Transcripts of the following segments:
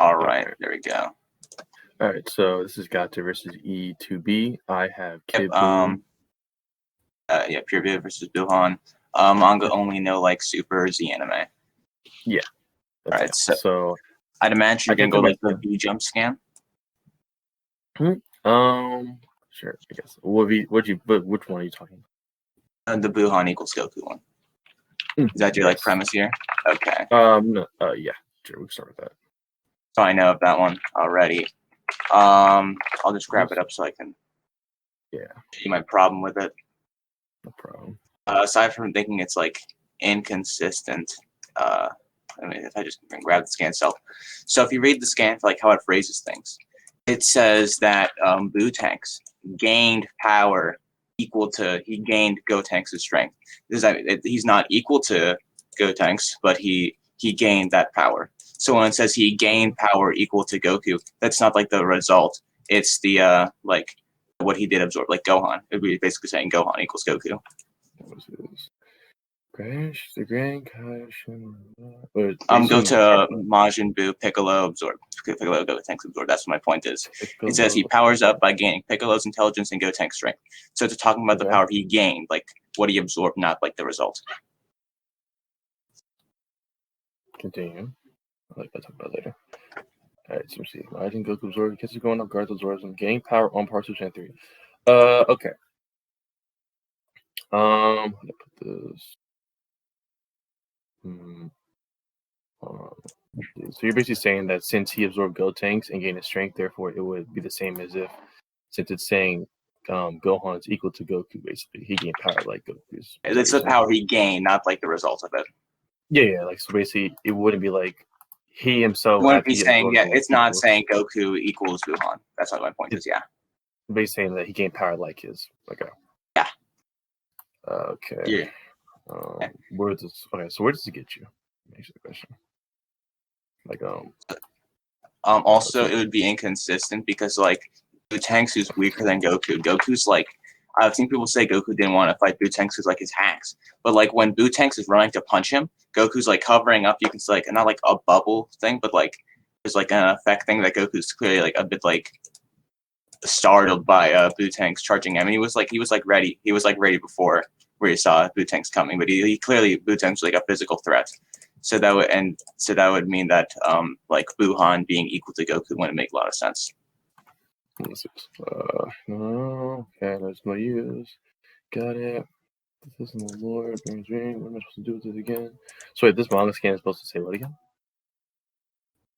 All right, there we go. All right, so this is Godtier versus E2B. I have Kid Yep, yeah, Pure View versus Boohan. Manga only know like Super Z anime. Yeah. All right, so I'd imagine you're gonna go like the V jump scan. Sure, I guess. Which one are you talking about? The Boohan equals Goku one. Is that your like premise here? Okay. No, yeah, sure, we can start with that. So I know of that one already. I'll just grab it up so I can see my problem with it. No problem. Aside from thinking it's like inconsistent, I mean, if I just grab the scan itself. So if you read the scan for like how it phrases things, it says that Bootanks gained power equal to, he gained Gotenks' strength. He's not equal to Gotenks, but he gained that power. So when it says he gained power equal to Goku, that's not like the result. It's the like what he did absorb, like Gohan. It would be basically saying Gohan equals Goku. Crash the Grand Crash. Go to Majin Buu, Piccolo absorb. Piccolo Gotenks absorb. That's what my point is. Piccolo. It says he powers up by gaining Piccolo's intelligence and Gotenks' strength. So it's talking about the power he gained, like what he absorbed, not like the result. Continue. I'll talk about that later. Alright, so let's see. Majin Goku absorbed, kisses going up, guards absorbs, and gaining power on part 2 Gen 3. Okay. I'm gonna put this. So you're basically saying that since he absorbed Gotenks and gained his strength, therefore it would be the same as if, since it's saying Gohan is equal to Goku, basically he gained power like Goku's. It's the power he gained, not like the result of it. Yeah, like so basically it wouldn't be like he himself. It wouldn't be saying it's not saying Goku equals Boohan. That's what my point is. Yeah. Basically saying that he gained power like his. Okay. Yeah. Okay. Yeah. Where does so where does it get you? Makes the question. Like Also, it would be inconsistent because like Bootanks is weaker than Goku. Goku's like, I've seen people say Goku didn't want to fight Bootanks because like his hacks, but like when Bootanks is running to punch him, Goku's like covering up. You can see like not like a bubble thing, but like there's like an effect thing that Goku's clearly like a bit like startled by Bootanks charging him. And he was like ready. He was like ready before where he saw Bootanks coming, but he clearly Bootanks was like a physical threat. So that would mean that like Boohan being equal to Goku wouldn't make a lot of sense. No, okay, there's no use. Got it. This isn't the Lord, brings ring. What am I supposed to do with it again? So wait, this manga scan is supposed to say what again?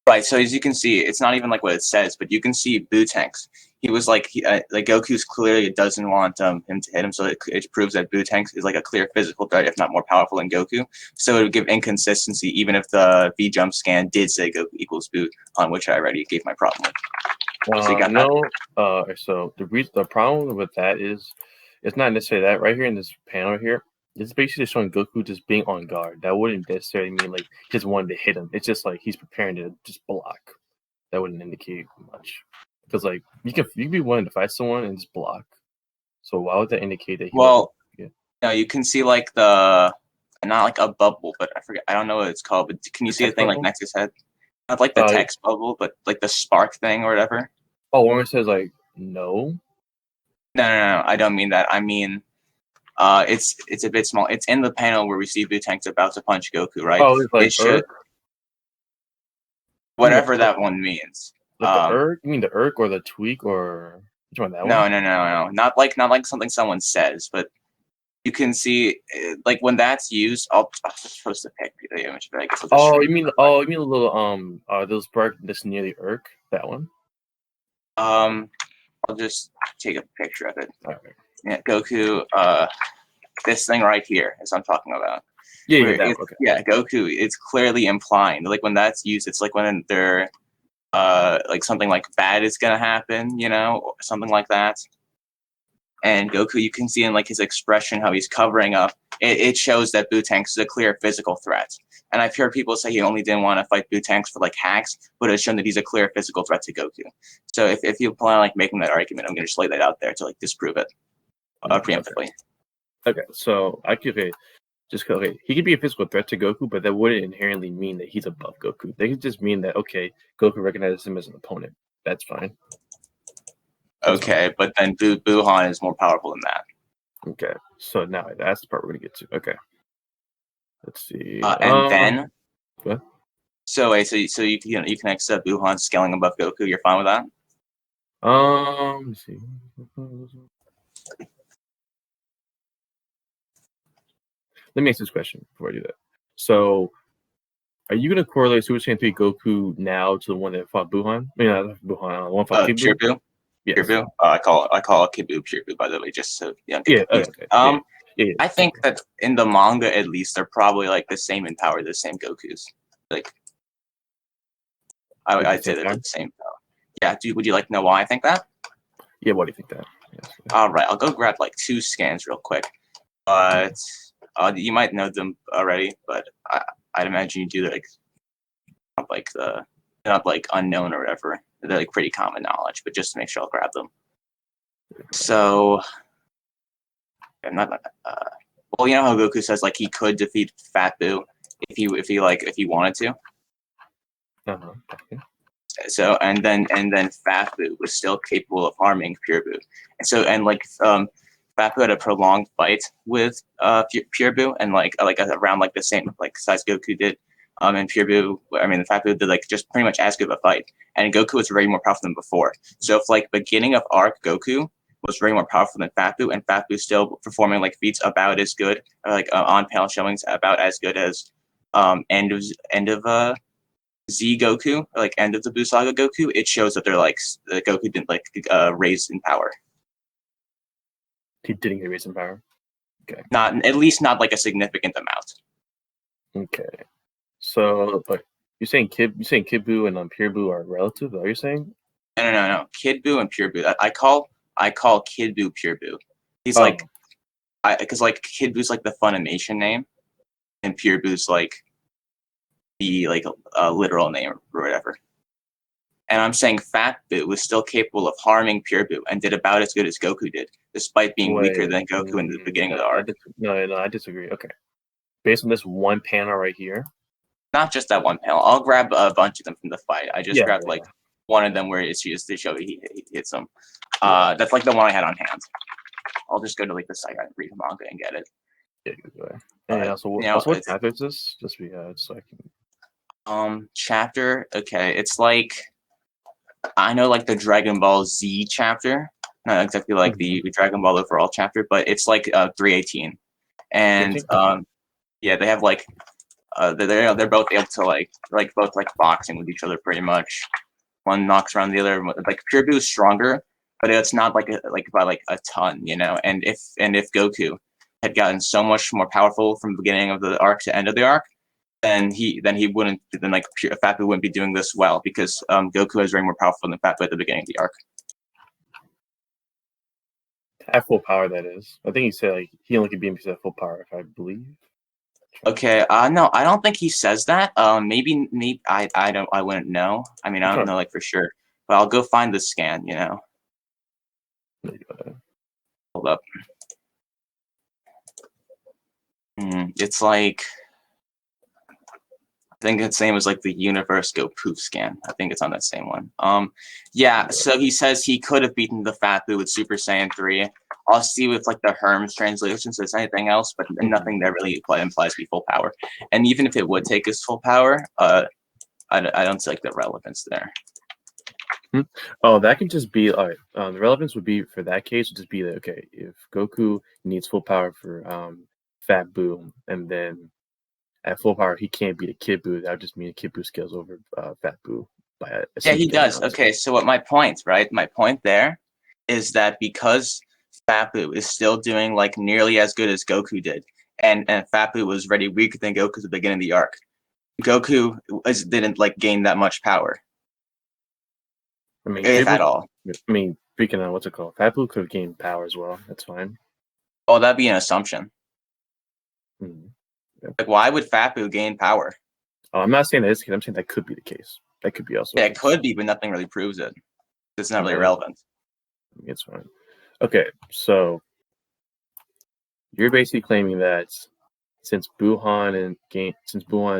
Right, so as you can see, it's not even like what it says, but you can see Bootanks. He was like, like Goku's clearly doesn't want him to hit him, so it proves that Bootanks is like a clear physical threat, if not more powerful than Goku. So it would give inconsistency, even if the V jump scan did say Goku equals Boot, on which I already gave my problem with. So you got that? So the problem with that is, it's not necessarily that right here in this panel here. It's basically just showing Goku just being on guard. That wouldn't necessarily mean like he just wanted to hit him. It's just like he's preparing to just block. That wouldn't indicate much. Because like you can be willing to fight someone and just block. So why would that indicate that he no, you can see like the not like a bubble, but I don't know what it's called, but can you see the thing like next to his head? Not like the text bubble, but like the spark thing or whatever. Oh, when it says like no. No, I don't mean that. I mean it's a bit small. It's in the panel where we see Bootank's about to punch Goku, right? Oh, it's like it should whatever that one means. Like the erg? You mean the erg or the tweak or which one? That one? No. Not like something someone says, but you can see like when that's used. I'll just post a pic the image, but I guess you mean a little those spark that's near the erg? That one? I'll just take a picture of it. Okay. Yeah, Goku. This thing right here is what I'm talking about. Yeah, Goku. It's clearly implying like when that's used, it's like when they're like something like bad is gonna happen, you know, or something like that. And Goku, you can see in like his expression how he's covering up. It shows that Bootanks is a clear physical threat. And I've heard people say he only didn't want to fight Bootanks for like hacks, but it's shown that he's a clear physical threat to Goku. So if you plan on like making that argument, I'm gonna just lay that out there to like disprove it preemptively. Okay, so Just okay, he could be a physical threat to Goku, but that wouldn't inherently mean that he's above Goku. They could just mean that okay, Goku recognizes him as an opponent. That's fine. Okay, but then Boohan is more powerful than that. Okay, so now that's the part we're gonna get to. Okay, let's see. And then, what? so wait, so you can accept Boohan scaling above Goku. You're fine with that? Let me see. Let me ask this question before I do that. So, are you going to correlate Super Saiyan 3 Goku now to the one that fought Boohan? I mean, not Boohan, the one fought Kid Pure Buu? Buu? Yes. Pure Buu? I call it Kid Buu Pure Buu, by the way, just so you don't get confused. Okay. Yeah. I think that in the manga, at least, they're probably like the same in power, the same Gokus. Like, I'd say they're the same power. Yeah, dude, would you like to know why I think that? Yeah, why do you think that? Yes. All right, I'll go grab like 2 scans real quick. But you might know them already, but I'd imagine you do they're not like unknown or whatever. They're like pretty common knowledge, but just to make sure I'll grab them. So, I'm not. Well, you know how Goku says like he could defeat Fat Buu if he wanted to. Okay. So and then Fat Buu was still capable of harming Pure Buu, and Fat Buu had a prolonged fight with Pure Buu, and around like the same like size Goku did. And Pure Buu, Fat Buu did like just pretty much as good of a fight, and Goku was very more powerful than before. So if like beginning of arc Goku was very more powerful than Fat Buu, and Fat Buu still performing like feats about as good, on panel showings about as good as end of Z Goku, or, like end of the Buu Saga Goku, it shows that they're like Goku didn't raise in power. He didn't get raised in power. Okay. Not at least not like a significant amount. Okay. So, but you're saying Kid Buu and Pure Buu are relative? Are you saying? No. Kid Buu and Pure Buu. I call Kid Buu Pure Buu. He's because Kid Buu's like the Funimation name, and Pure Buu's like the literal name or whatever. And I'm saying Fat Buu was still capable of harming Pure Buu and did about as good as Goku did, despite being weaker than Goku in the beginning of the arc. No, I disagree. Okay. Based on this one panel right here. Not just that one panel. I'll grab a bunch of them from the fight. I just grabbed like one of them where it's just to show he hits them. That's like the one I had on hand. I'll just go to like the site and read the manga and get it. Yeah, good way. And also, what chapter is this? Just so I can. Chapter. Okay, it's like I know like the Dragon Ball Z chapter, not exactly like the Dragon Ball overall chapter, but it's like 318, and yeah, they have like they're both able to like both like boxing with each other pretty much. One knocks around the other. Like Pure Buu is stronger, but it's not by a ton, you know. And if Goku had gotten so much more powerful from the beginning of the arc to end of the arc, then Fat Buu wouldn't be doing this well because Goku is very more powerful than Fat Buu at the beginning of the arc. At full power, that is. I think he said like he only could be at full power, if I believe. Okay. No, I don't think he says that. Maybe I wouldn't know. I mean, I don't know like for sure, but I'll go find the scan. You know. Hold up. It's like I think it's same as like the Universe Go Poof scan. I think it's on that same one. Yeah. So he says he could have beaten the Fat Buu with Super Saiyan 3. I'll see with like the Herm's translation, so it's anything else, but nothing that really implies to be full power. And even if it would take his full power, I don't see like the relevance there. Oh, that can just be all right. The relevance would be for that case would just be that okay, if Goku needs full power for Fat Buu, and then at full power he can't beat a Kid Buu, that would just mean Kid Buu scales over Fat Buu by a yeah, he does. Okay, so what my point there is that because Fat Buu is still doing like nearly as good as Goku did, and Fat Buu was already weaker than Goku at the beginning of the arc. Goku didn't like gain that much power. I mean, if at all. I mean, speaking of what's it called, Fat Buu could have gained power as well. That's fine. Oh, that'd be an assumption. Like, why would Fat Buu gain power? Oh, I'm not saying that is the case. I'm saying that could be the case. That could be also. Yeah, it could be, but nothing really proves it. It's not really relevant. It's fine. Okay, so you're basically claiming that since Boohan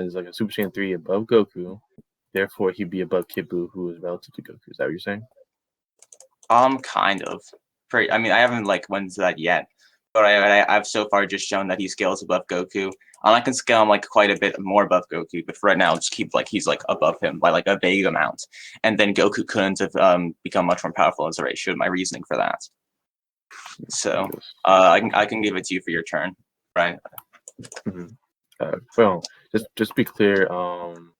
is like a Super Saiyan 3 above Goku, therefore he'd be above Kid Buu, who is relative to Goku. Is that what you're saying? Kind of. I mean, I haven't like went into that yet, but I've so far just shown that he scales above Goku. I can scale him like quite a bit more above Goku, but for right now, I'll just keep like he's like above him by like a big amount, and then Goku couldn't have become much more powerful as a ratio. My reasoning for that. So I can give it to you for your turn, right? Mm-hmm. Well, just be clear. Do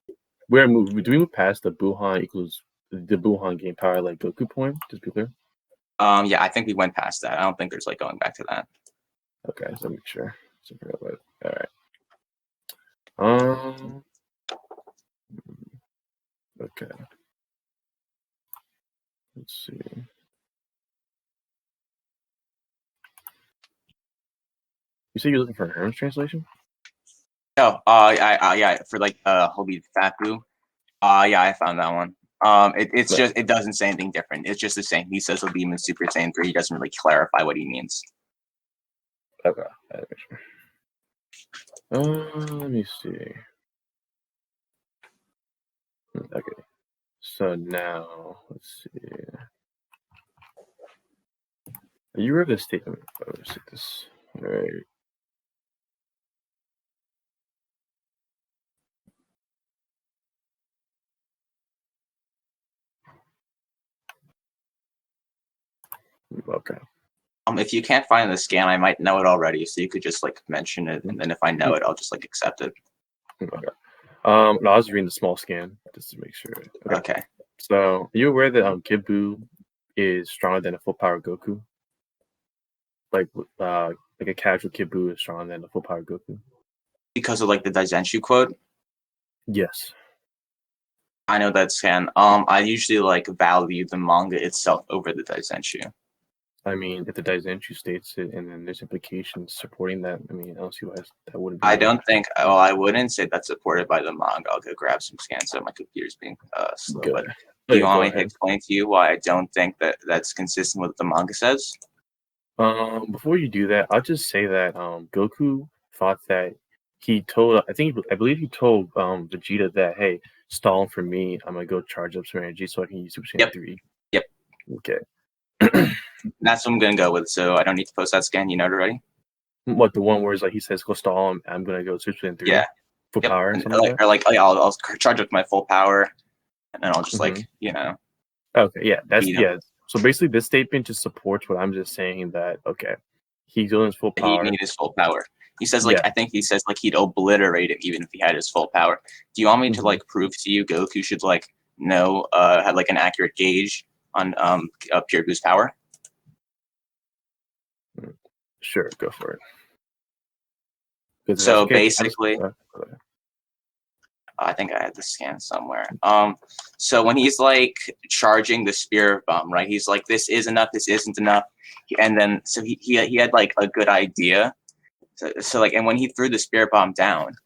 we move past the Boohan equals the Boohan gain power like Goku point? Just be clear. Yeah, I think we went past that. I don't think there's like going back to that. Okay, so make sure. All right. Okay. Let's see. You say you're looking for a Hermes translation? Oh, yeah, for like Hobie Faku. Yeah, I found that one. It's just it doesn't say anything different. It's just the same. He says he'll be in Super Saiyan 3. He doesn't really clarify what he means. Okay. Let me see. Okay. So now let's see. You read this statement. Let's see this. All right. Okay. If you can't find the scan, I might know it already, so you could just like mention it, and then if I know it, I'll just like accept it. Okay. No, I was reading the small scan just to make sure. Okay. So, are you aware that Kid Buu is stronger than a full power Goku? Like a casual Kid Buu is stronger than a full power Goku. Because of like the Daizenshu quote. Yes. I know that scan. I usually like value the manga itself over the Daizenshu. I mean, if the Daizenshu states it, and then there's implications supporting that, I mean, I don't see why that wouldn't be. I don't think. Well, I wouldn't say that's supported by the manga. I'll go grab some scans. So my computer's being slow. Good. But do you want me to explain to you why I don't think that that's consistent with what the manga says? Before you do that, I'll just say that Goku thought that I believe he told Vegeta that, hey, stall for me, I'm gonna go charge up some energy so I can use Super Saiyan 3. Yep. Okay. That's what I'm gonna go with. So I don't need to post that scan. You know it already. What, the one where it's like he says go stall, I'm gonna go Super Saiyan 3? Yeah. Full power and something like that? I'll charge up my full power, and then I'll just like Okay, yeah, So basically, this statement just supports what I'm just saying, that he's doing his full power. He need his full power. He says I think he says he'd obliterate him even if he had his full power. Do you want me to like prove to you Goku should like know have like an accurate gauge on Pure Buu's power? Sure, go for it. So basically, I think I had the scan somewhere. So when he's like charging the spirit bomb, right? He's like, this is enough, this isn't enough, and then so he had like a good idea. So like, and when he threw the spirit bomb down,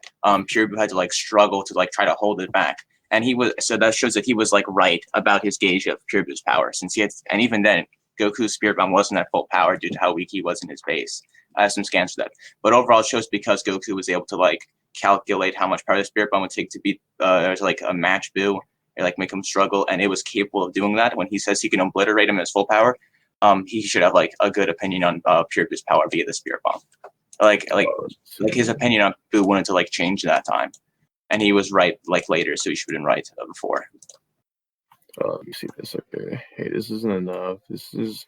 Pure Buu had to like struggle to like try to hold it back, and that shows that he was like right about his gauge of Pure Buu's power, since and even then Goku's spirit bomb wasn't at full power due to how weak he was in his base. I have some scans for that, but overall it shows because Goku was able to like calculate how much power the spirit bomb would take to beat to like a match Buu or like make him struggle, and it was capable of doing that. When he says he can obliterate him at his full power, he should have like a good opinion on Pure Buu's power via the spirit bomb. Like his opinion on Buu wanted to like change that time, and he was right like later, so he should have been right before. Let me see this. Okay, hey, this isn't enough. This is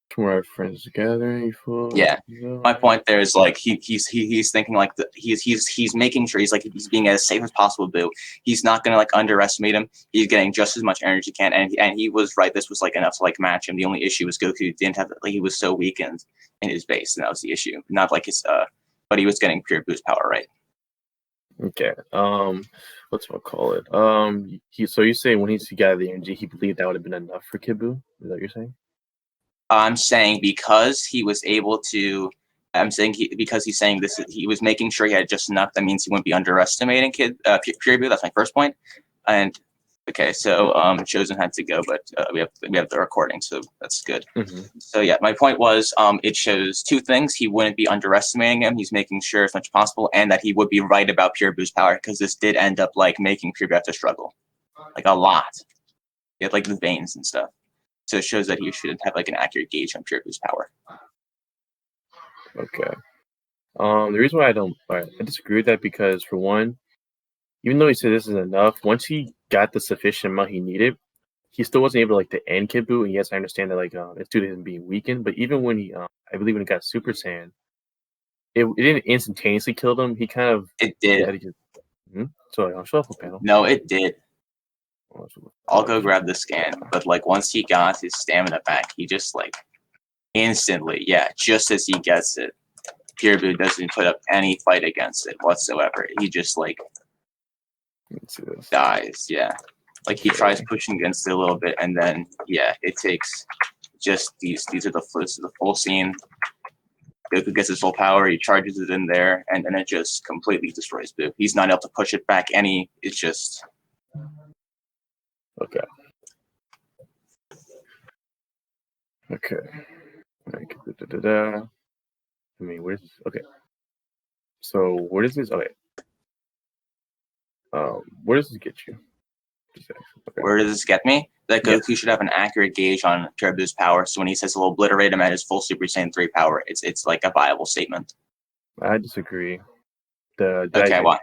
from our friends gathering. Yeah, my point there is like he's thinking like he's making sure he's being as safe as possible. Buu, he's not gonna like underestimate him. He's getting just as much energy he can, and he was right. This was like enough to like match him. The only issue was Goku didn't have he was so weakened in his base, and that was the issue. Not like his but he was getting Pure Buu's power right. Okay. What's what call it? So you say when he gathered the energy, he believed that would have been enough for Kid Buu? Is that what you're saying? I'm saying because he was able to. I'm saying because he's saying this. He was making sure he had just enough. That means he wouldn't be underestimating Pure Buu. That's my first point. And Okay, so Chosen had to go, but we have the recording, so that's good. Mm-hmm. So yeah, my point was it shows two things. He wouldn't be underestimating him. He's making sure as much as possible, and that he would be right about Pure Boo's power, because this did end up like making Pure Boo have to struggle, like a lot. He had like the veins and stuff. So it shows that he should have like an accurate gauge on Pure Boo's power. Okay. The reason why I disagree with that because for one, even though he said this is enough, once he got the sufficient amount he needed, he still wasn't able to end Kid Buu. And yes, I understand that it's due to him being weakened. But even when he, I believe when he got Super Saiyan, it didn't instantaneously kill him. He kind of It did. Sorry, I'll shuffle panel. No, it did. Oh, I'll go grab the scan. But like once he got his stamina back, he just like instantly, yeah, just as he gets it, Pure Boo doesn't put up any fight against it whatsoever. He just like Let's see this. dies. Yeah, like he tries pushing against it a little bit, and then yeah, it takes just these. These are the full scene. Goku gets his full power. He charges it in there, and then it just completely destroys Boo. He's not able to push it back any. It's just Okay. Okay. I mean, where's this? Okay. So where does this? Okay. Where does this get you? Okay. Where does this get me? That Goku should have an accurate gauge on Pure Boo's power. So when he says he'll obliterate him at his full Super Saiyan 3 power, it's like a viable statement. I disagree. Okay, why?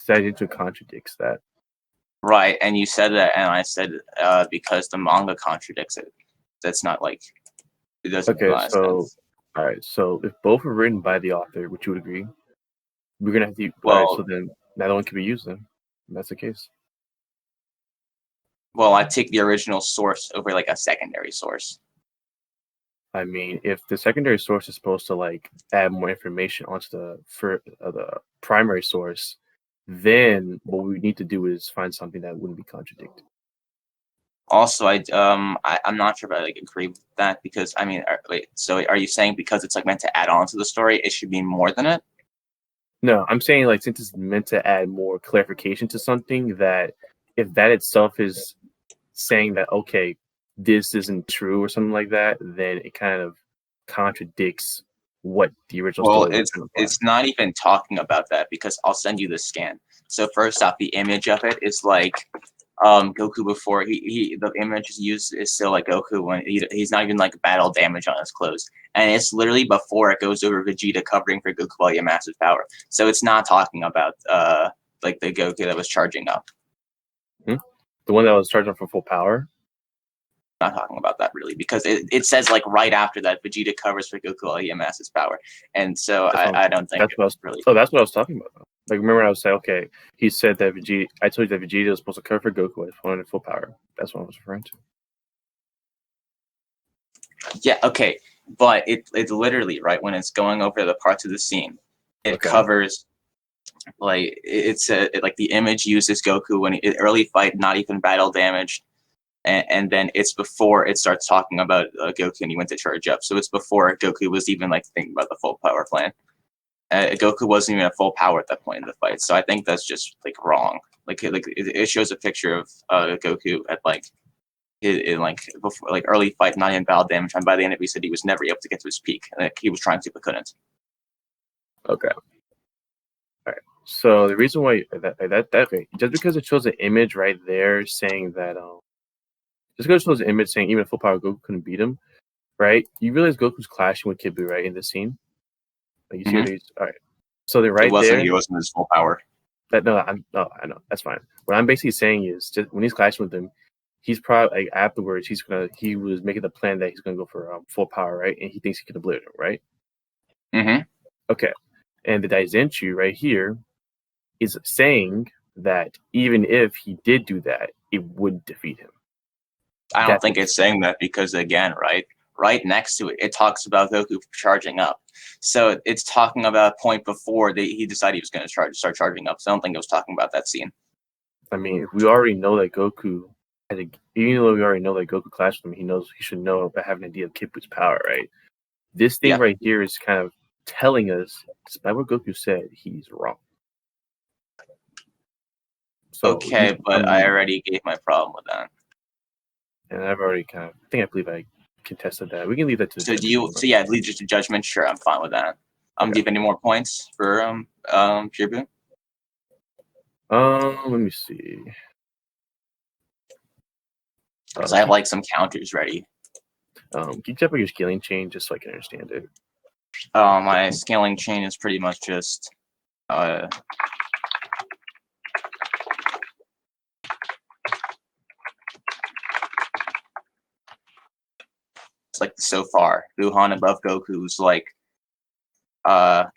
That contradicts that. Right, and you said that, and I said because the manga contradicts it. That's not like it doesn't. Okay, so all right, so if both are written by the author, which you would agree, we're gonna have to. Well, all right, so then neither one can be used. Then if that's the case. Well, I take the original source over like a secondary source. I mean, if the secondary source is supposed to like add more information onto the primary source, then what we need to do is find something that wouldn't be contradicted. Also, I'm not sure if I like agree with that because I mean, wait, so are you saying because it's like meant to add on to the story, it should be more than it? No, I'm saying like since it's meant to add more clarification to something, that if that itself is saying that okay, this isn't true or something like that, then it kind of contradicts what the original story was. It's not even talking about that because I'll send you the scan. So first off, the image of it is like Goku before the image is used is still like Goku when he's not even like battle damage on his clothes, and it's literally before it goes over Vegeta covering for Goku while he has massive power. So it's not talking about like the Goku that was charging up. The one that was charging up for full power. Not talking about that really because it says like right after that Vegeta covers for Goku while he has his power, and so I don't think that's really. Oh, that's what I was talking about. Like remember I was saying, okay, he said that Vegeta. I told you that Vegeta was supposed to cover for Goku at full power. That's what I was referring to. Yeah, okay, but it's literally right when it's going over the parts of the scene, it covers. Like it's like the image uses Goku when early fight, not even battle damage. And then it's before it starts talking about Goku and he went to charge up. So it's before Goku was even like thinking about the full power plan. Goku wasn't even at full power at that point in the fight. So I think that's just like wrong. Like it shows a picture of Goku at like in like before like early fight, not even battle damage. And by the end of it, he said he was never able to get to his peak. Like, he was trying to but couldn't. Okay. All right. So the reason why just because it shows an image right there saying that just because it shows an image saying even at full power Goku couldn't beat him, right? You realize Goku's clashing with Kid Buu, right, in this scene? Like you see all right. So they're right there. He wasn't his full power. I know. That's fine. What I'm basically saying is just when he's clashing with him, he's probably like afterwards he was making the plan that he's gonna go for full power, right? And he thinks he can obliterate him, right? Mm-hmm. Okay. And the Daizenshuu right here is saying that even if he did do that, it would defeat him. I don't think it's saying that because again, right next to it, it talks about Goku charging up. So it's talking about a point before he decided he was going to start charging up. So I don't think it was talking about that scene. I mean, if we already know that Goku, even though we already know that Goku clashed with him, he should know about having an idea of Kid Buu's power, right? This thing right here is kind of telling us, despite what Goku said, he's wrong. So Okay, but I already gave my problem with that. and I've already I believe I contested that. We can leave that to the So judges do you? anyway. So yeah, lead just to judgment. Sure, I'm fine with that. Okay. Do you have any more points for Pure Boo? Let me see. Because I have like some counters ready. Can you check out your scaling chain just so I can understand it? My scaling chain is pretty much just it's like so far Boohan above Goku's like well,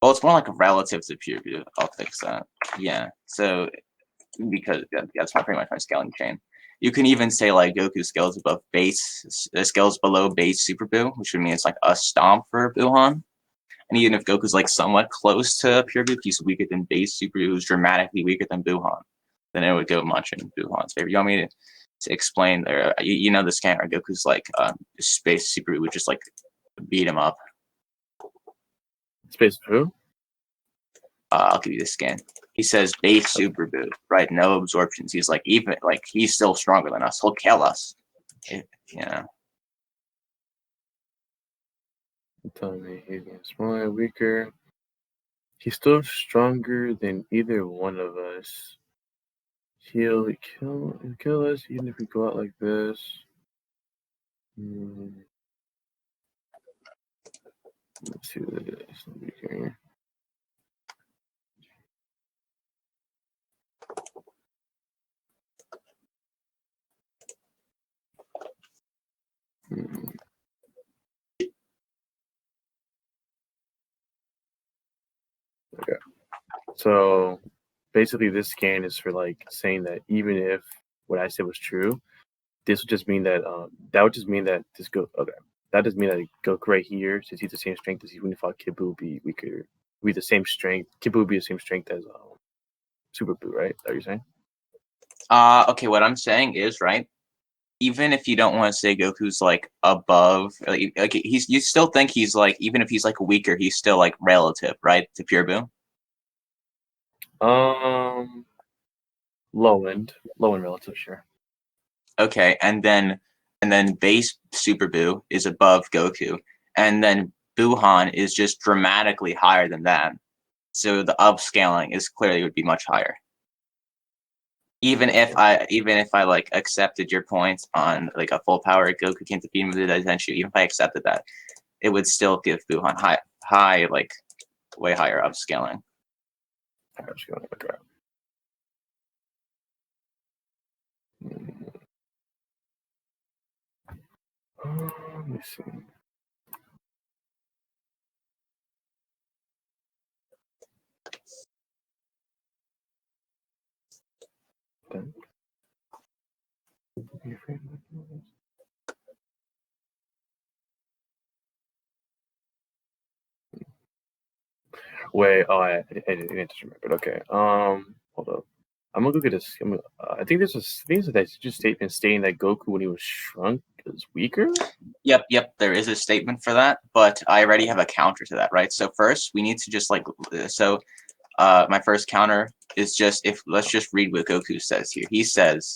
it's more like a relative to Pure Boo. I'll fix that. Yeah. So because that's pretty much my scaling chain. You can even say like Goku scales above base, scales below base Super Boo, which would mean it's like a stomp for Boohan. And even if Goku's like somewhat close to Pure Boo, he's weaker than base Super Boo, who's dramatically weaker than Boohan. Then it would go much in Boohan's favor. You want me to explain there? You know the scanner Goku's like space Super Boo would just like beat him up. Space who? I'll give you the scan. He says base Super Boo, right? No absorptions. He's like even like he's still stronger than us. He'll kill us. Yeah. Tell me he's getting smaller, weaker. He's still stronger than either one of us. He'll kill us even if we go out like this. Let's see what it is. Weaker. Okay. So basically this scan is for like saying that even if what I said was true, this would just mean that that would just mean that this go okay. That does mean that Goku right here, since he's the same strength as he when he fought Kid Buu, would be weaker. Be the same strength. Kid Buu would be the same strength as Super Buu, right? Is that what you're saying? Okay, what I'm saying is, right, even if you don't want to say Goku's like above, like you still think he's like, even if he's like weaker, he's still like relative, right, to Pure Boo? Low end relative, sure. Okay, and then base Super Boo is above Goku, and then Boohan is just dramatically higher than that. So the upscaling is clearly would be much higher. Even if I like accepted your points on like a full power Goku can't defeat him with the Daisenshu, even if I accepted that, it would still give Boohan high like way higher upscaling. Upscaling, okay. Let me see. Wait, I didn't just remember. Okay. Hold up. I'm gonna go get this. I think there's a statement stating that Goku, when he was shrunk, is weaker. Yep, there is a statement for that, but I already have a counter to that, right? So first, we need to just like my first counter is just let's just read what Goku says here. He says,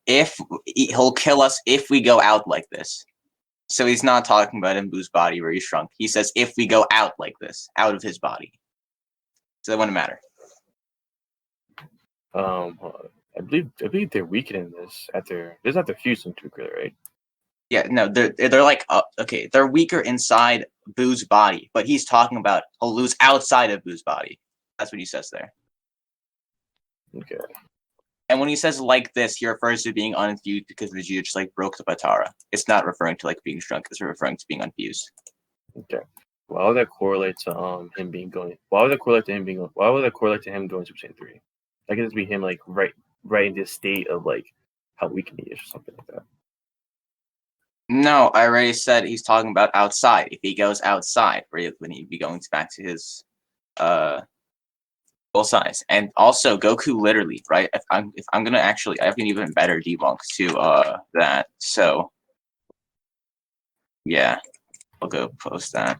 "If he'll kill us if we go out like this." So he's not talking about in Boo's body where he's shrunk. He says, "If we go out like this, out of his body." So that wouldn't matter. I believe they're weakening this after fusing to Gorilla, right? Yeah, no, they're like okay, they're weaker inside Boo's body, but he's talking about he'll lose outside of Boo's body. That's what he says there. Okay. And when he says like this, he refers to being unfused because Vegeta just like broke the Patara. It's not referring to like being shrunk. It's referring to being unfused. Okay. Why would that correlate to him being going? Why would that correlate to him being? Why would that correlate to him going Super Saiyan 3? I could just be him like right in this state of like how weak he is or something like that. No, I already said he's talking about outside. If he goes outside, when he'd be going back to his full size. And also Goku literally, right? If I'm gonna actually I have an even better debunk to that. So yeah, I'll go post that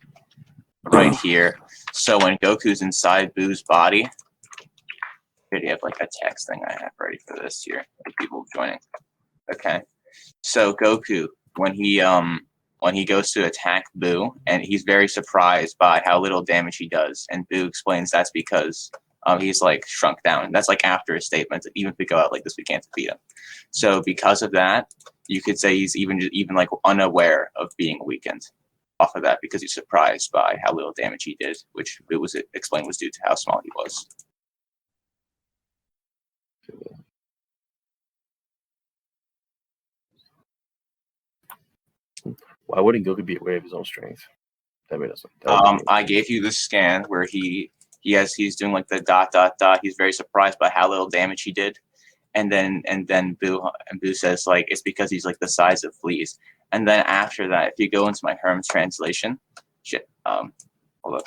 right here. So when Goku's inside Boo's body, Here you have like a text thing I have ready for this here. Like people joining. Okay. So Goku, when he goes to attack Boo, and he's very surprised by how little damage he does, and Boo explains that's because he's like shrunk down. That's like after his statement that even if we go out like this, we can't defeat him. So because of that, you could say he's even like unaware of being weakened off of that because he's surprised by how little damage he did, which it was explained was due to how small he was. Why wouldn't Goku be aware of his own strength? That made us. I gave you the scan where he's doing like the ... He's very surprised by how little damage he did, and then Boo says like it's because he's like the size of fleas. And then after that, if you go into my Herm's translation, hold up,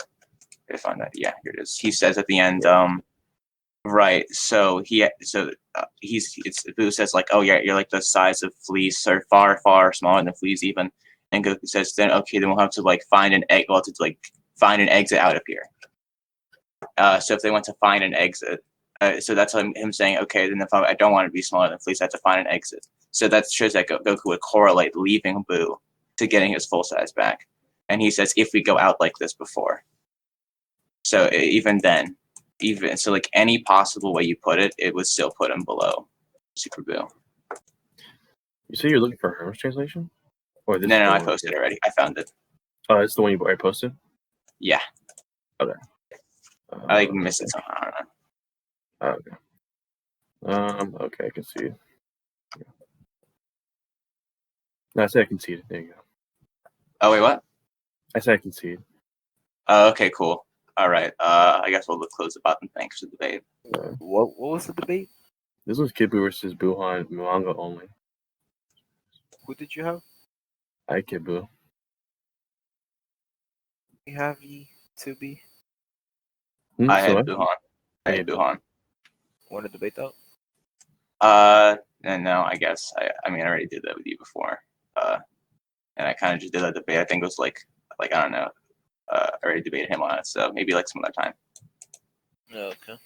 I find that. Yeah, here it is. He says at the end, right. So Boo says like, oh yeah, you're like the size of fleas, or far smaller than fleas even. And Goku says, then okay, then we'll have to like find an egg. We'll have to like find an exit out of here. So if they want to find an exit, so that's him saying, okay, then if I don't want to be smaller than fleas, I have to find an exit. So that shows that Goku would correlate leaving Boo to getting his full size back. And he says, if we go out like this before. So even then, so like any possible way you put it, it would still put him below Super Boo. You say you're looking for Herm's translation? Or this No, I posted it already. I found it. Oh, it's the one you already posted? Yeah. Okay. I like missed it somehow. I don't know. Okay. Okay, I can see it. No, I said I can see it. There you go. Oh wait, what? I said I can see it. Oh, okay, cool. All right. I guess we'll close the button. Thanks for the debate. What was the debate? This was Kid Buu versus Boohan manga only. Who did you have? I had Kid Buu. You have E2B. I had Boohan. I had Boohan. Want to debate that? No, I guess. I mean, I already did that with you before. And I kind of just did that debate. I think it was like I don't know. I already debated him on it, so maybe like some other time. Okay.